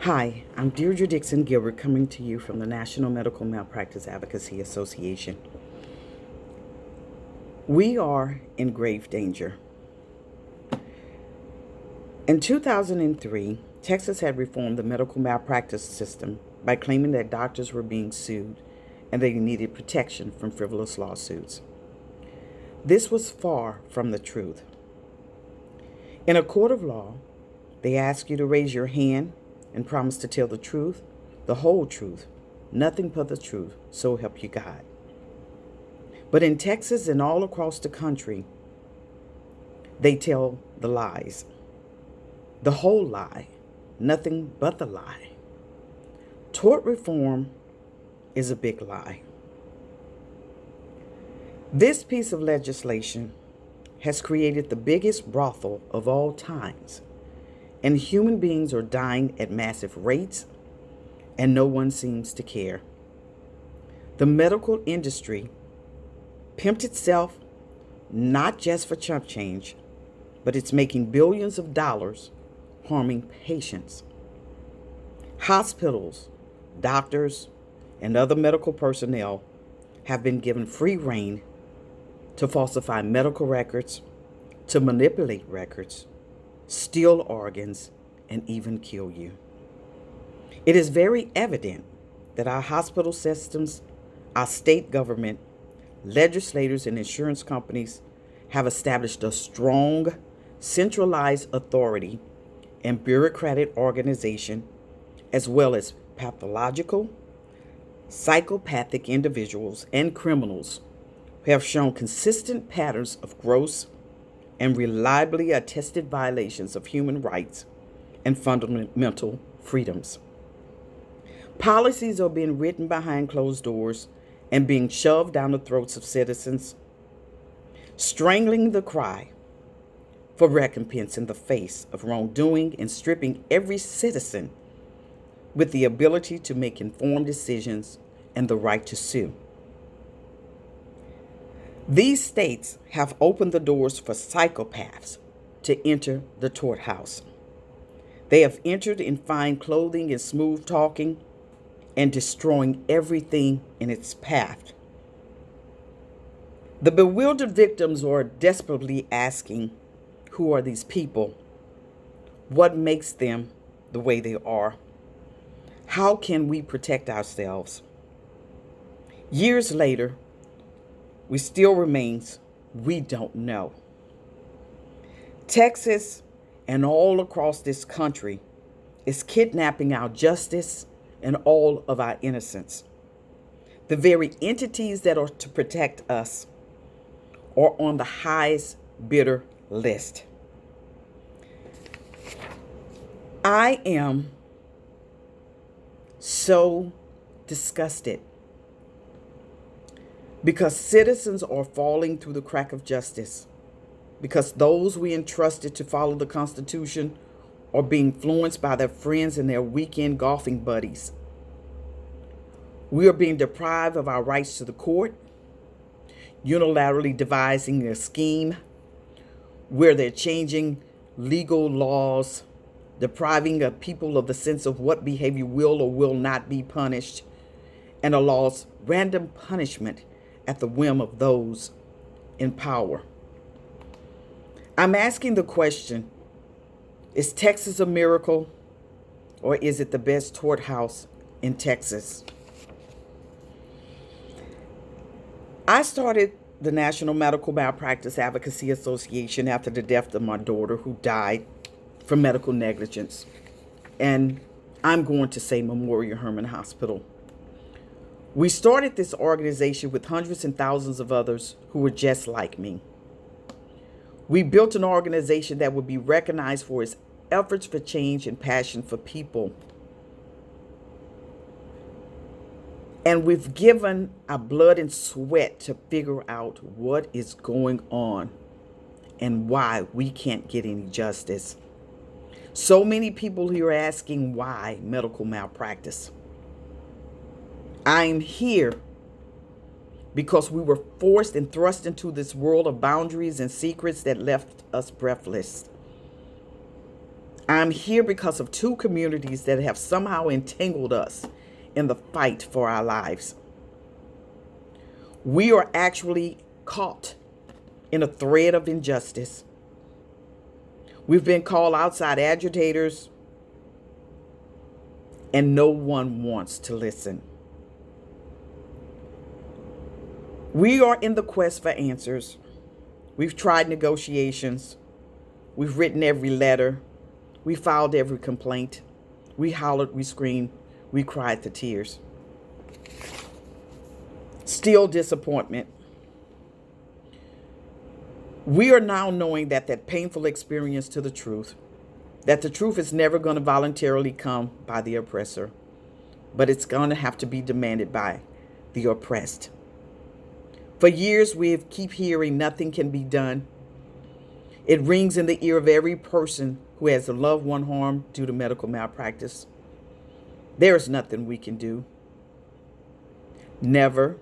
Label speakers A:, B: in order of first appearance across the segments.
A: Hi, I'm Deirdre Dixon Gilbert coming to you from the National Medical Malpractice Advocacy Association. We are in grave danger. In 2003, Texas had reformed the medical malpractice system by claiming that doctors were being sued and they needed protection from frivolous lawsuits. This was far from the truth. In a court of law, they ask you to raise your hand and promise to tell the truth, the whole truth, nothing but the truth, so help you God. But in Texas and all across the country, they tell the lies, the whole lie, nothing but the lie. Tort reform is a big lie. This piece of legislation has created the biggest brothel of all times, and human beings are dying at massive rates, and no one seems to care. The medical industry pimped itself not just for chump change, but it's making billions of dollars harming patients. Hospitals, doctors, and other medical personnel have been given free rein to falsify medical records, to manipulate records, steal organs, and even kill you. It is very evident that our hospital systems, our state government, legislators, and insurance companies have established a strong, centralized authority and bureaucratic organization, as well as pathological, psychopathic individuals and criminals who have shown consistent patterns of gross and reliably attested violations of human rights and fundamental freedoms. Policies are being written behind closed doors and being shoved down the throats of citizens, strangling the cry for recompense in the face of wrongdoing and stripping every citizen with the ability to make informed decisions and the right to sue. These states have opened the doors for psychopaths to enter the tort house. They have entered in fine clothing and smooth talking and destroying everything in its path. The bewildered victims are desperately asking, who are these people? What makes them the way they are? How can we protect ourselves? Years later, we still remains, we don't know. Texas and all across this country is kidnapping our justice and all of our innocence. The very entities that are to protect us are on the highest bidder list. I am so disgusted because citizens are falling through the crack of justice, because those we entrusted to follow the Constitution are being influenced by their friends and their weekend golfing buddies. We are being deprived of our rights to the court, unilaterally devising a scheme where they're changing legal laws, depriving a people of the sense of what behavior will or will not be punished, and allows random punishment at the whim of those in power. I'm asking the question, is Texas a miracle, or is it the best tort house in Texas? I started the National Medical Malpractice Advocacy Association after the death of my daughter, who died from medical negligence. And I'm going to say Memorial Hermann Hospital. We started this organization with hundreds and thousands of others who were just like me. We built an organization that would be recognized for its efforts for change and passion for people. And we've given our blood and sweat to figure out what is going on and why we can't get any justice. So many people here are asking why medical malpractice. I'm here because we were forced and thrust into this world of boundaries and secrets that left us breathless. I'm here because of two communities that have somehow entangled us in the fight for our lives. We are actually caught in a thread of injustice. We've been called outside agitators, and no one wants to listen. We are in the quest for answers. We've tried negotiations. We've written every letter. We filed every complaint. We hollered, we screamed, we cried to tears. Still disappointment. We are now knowing that painful experience to the truth, that the truth is never going to voluntarily come by the oppressor, but it's going to have to be demanded by the oppressed. For years, we keep hearing nothing can be done. It rings in the ear of every person who has a loved one harmed due to medical malpractice. There is nothing we can do. Never.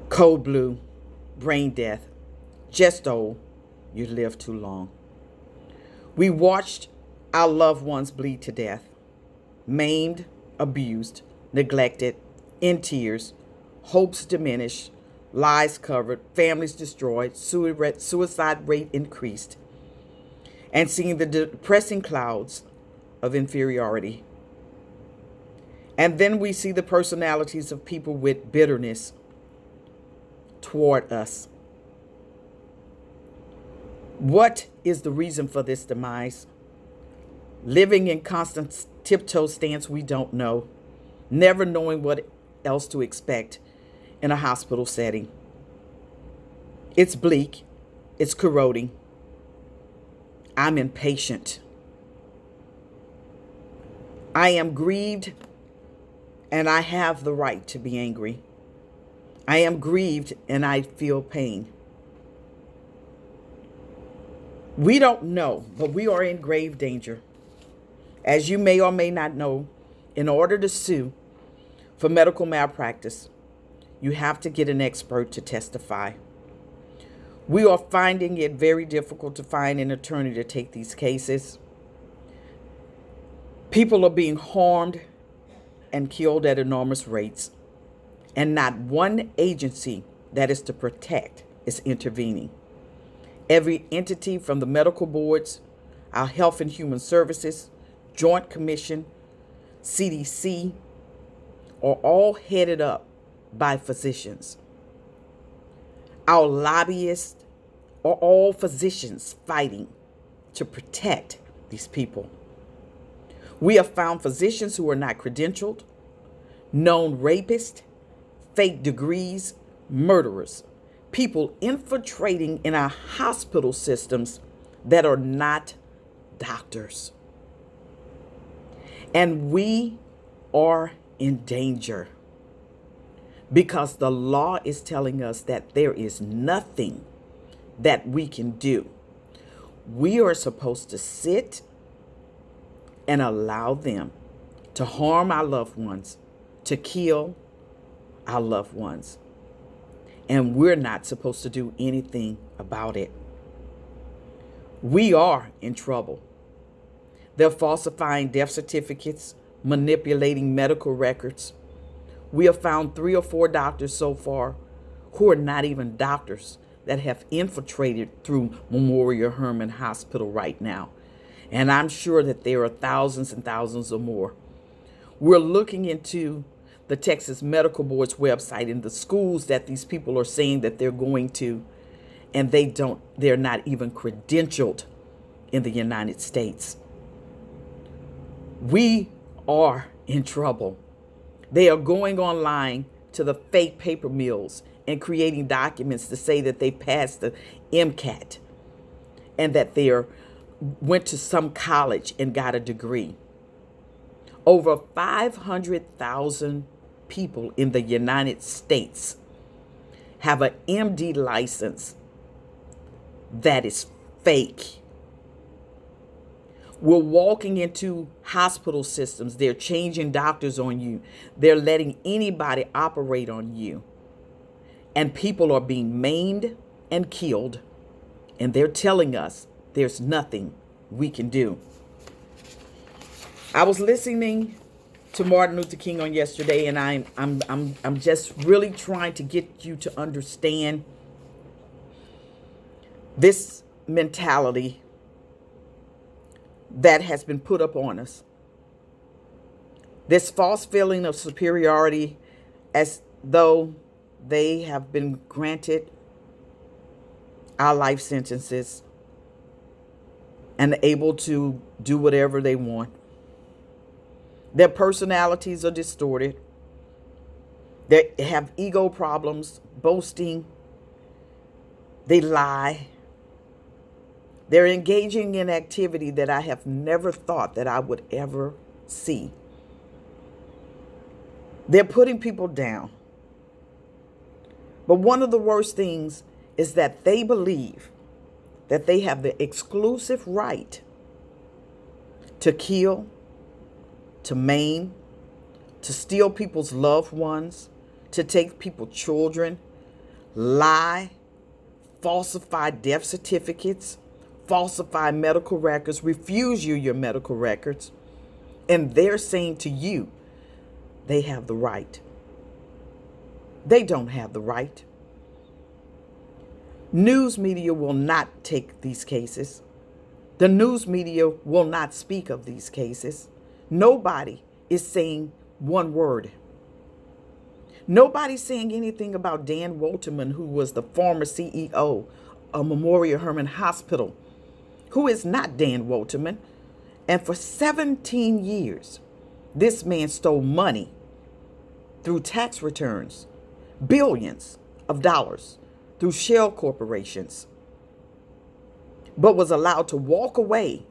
A: Cold blue, brain death, just old, you lived too long. We watched our loved ones bleed to death, maimed, abused, neglected, in tears, hopes diminished, lies covered, families destroyed, suicide rate increased, and seeing the depressing clouds of inferiority. And then we see the personalities of people with bitterness toward us. What is the reason for this demise? Living in constant tiptoe stance we don't know, never knowing what else to expect in a hospital setting. It's bleak. It's corroding. I'm impatient. I am grieved, and I have the right to be angry. I am grieved, and I feel pain. We don't know, but we are in grave danger. As you may or may not know, in order to sue for medical malpractice, you have to get an expert to testify. We are finding it very difficult to find an attorney to take these cases. People are being harmed and killed at enormous rates, and not one agency that is to protect is intervening. Every entity from the medical boards, our Health and Human Services, Joint Commission, CDC, are all headed up by physicians. Our lobbyists are all physicians fighting to protect these people. We have found physicians who are not credentialed, known rapists, fake degrees, murderers, people infiltrating in our hospital systems that are not doctors. And we are in danger because the law is telling us that there is nothing that we can do. We are supposed to sit and allow them to harm our loved ones, to kill our loved ones. And we're not supposed to do anything about it. We are in trouble. They're falsifying death certificates, manipulating medical records. We have found 3 or 4 doctors so far who are not even doctors that have infiltrated through Memorial Hermann Hospital right now. And I'm sure that there are thousands and thousands or more. We're looking into the Texas Medical Board's website and the schools that these people are saying that they're going to, and they're not even credentialed in the United States. We are in trouble. They are going online to the fake paper mills and creating documents to say that they passed the MCAT and that they went to some college and got a degree. Over 500,000 people in the United States have an MD license that is fake. We're walking into hospital systems. They're changing doctors on you. They're letting anybody operate on you. And people are being maimed and killed. And they're telling us there's nothing we can do. I was listening to Martin Luther King on yesterday, and I'm just really trying to get you to understand this mentality that has been put up on us. This false feeling of superiority, as though they have been granted our life sentences and able to do whatever they want. Their personalities are distorted. They have ego problems, boasting. They lie. They're engaging in activity that I have never thought that I would ever see. They're putting people down. But one of the worst things is that they believe that they have the exclusive right to kill, to maim, to steal people's loved ones, to take people's children, lie, falsify death certificates, falsify medical records, refuse you your medical records, and they're saying to you they have the right. They don't have the right. News media will not take these cases. The news media will not speak of these cases. Nobody is saying one word. Nobody's saying anything about Dan Wolterman, who was the former CEO of Memorial Hermann Hospital, who is not Dan Wolterman. And for 17 years, this man stole money through tax returns, billions of dollars through shell corporations, but was allowed to walk away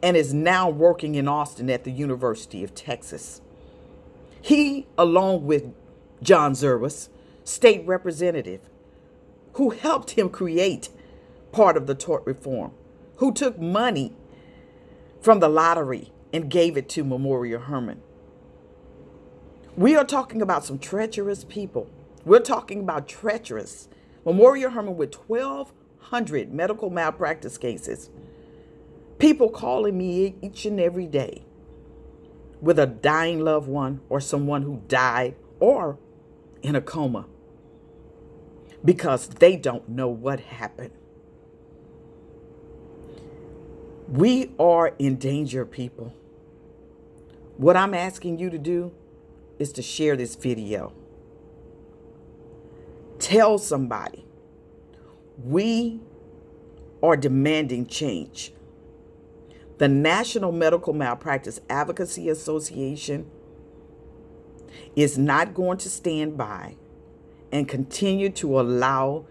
A: and is now working in Austin at the University of Texas. He, along with John Zerwas, state representative, who helped him create part of the tort reform, who took money from the lottery and gave it to Memorial Hermann. We are talking about some treacherous people. We're talking about treacherous. Memorial Hermann with 1,200 medical malpractice cases. People calling me each and every day with a dying loved one or someone who died or in a coma because they don't know what happened. We are in danger, people. What I'm asking you to do is to share this video. Tell somebody. We are demanding change. The National Medical Malpractice Advocacy Association is not going to stand by and continue to allow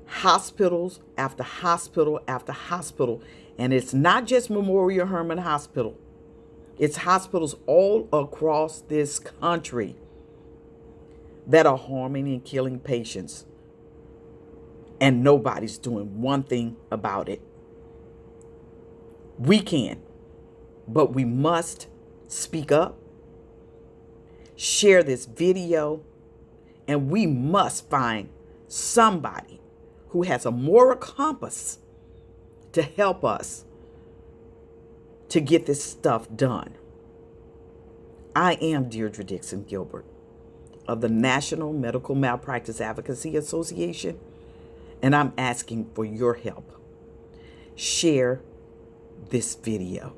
A: hospitals after hospital after hospital. And it's not just Memorial Hermann Hospital. It's hospitals all across this country that are harming and killing patients. And nobody's doing one thing about it. We can, but we must speak up, share this video, and we must find somebody who has a moral compass to help us to get this stuff done. I am Deirdre Dixon Gilbert of the National Medical Malpractice Advocacy Association, and I'm asking for your help. Share this video.